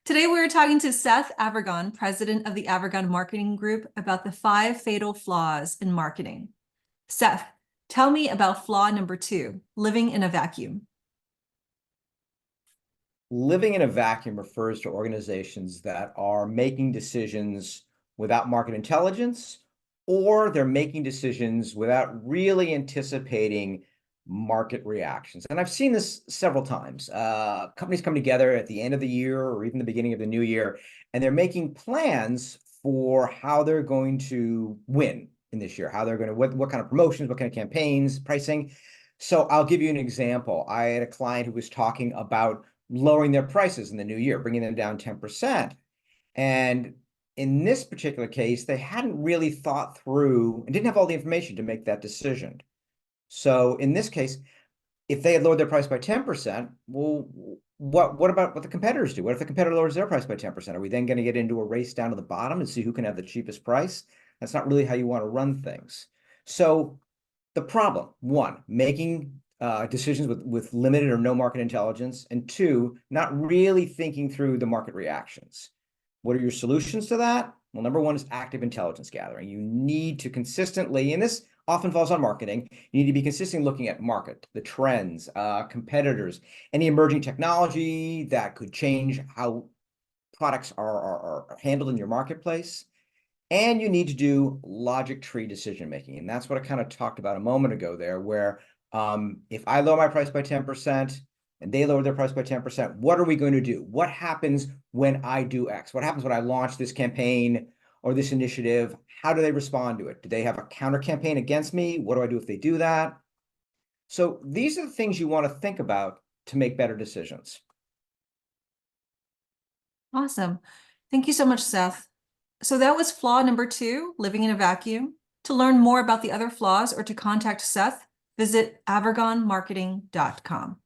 Today we are talking to Seth Avergon, president of the Avergon Marketing Group, about the 5 fatal flaws in marketing. Seth, tell me about flaw number 2, living in a vacuum. Living in a vacuum refers to organizations that are making decisions without market intelligence, or they're making decisions without really anticipating market reactions. And I've seen this several times. Companies come together at the end of the year or even the beginning of the new year, and they're making plans for how they're going to win in this year, how they're going to, what kind of promotions, what kind of campaigns, pricing. So I'll give you an example. I had a client who was talking about lowering their prices in the new year, bringing them down 10%. And in this particular case, they hadn't really thought through and didn't have all the information to make that decision. So in this case, if they had lowered their price by 10%, well, what about what the competitors do? What if the competitor lowers their price by 10%? Are we then going to get into a race down to the bottom and see who can have the cheapest price? That's not really how you want to run things. So the problem, one, making decisions with limited or no market intelligence, and two, not really thinking through the market reactions. What are your solutions to that? Well, number one is active intelligence gathering. You need to consistently, and this often falls on marketing, you need to be consistently looking at market, the trends, competitors, any emerging technology that could change how products are handled in your marketplace. And you need to do logic tree decision making. And that's what I kind of talked about a moment ago there, where if I lower my price by 10% and they lower their price by 10%, what are we going to do? What happens when I do X? What happens when I launch this campaign or this initiative? How do they respond to it? Do they have a counter campaign against me? What do I do if they do that? So these are the things you want to think about to make better decisions. Awesome. Thank you so much, Seth. So that was flaw number 2, living in a vacuum. To learn more about the other flaws or to contact Seth, visit avergonmarketing.com.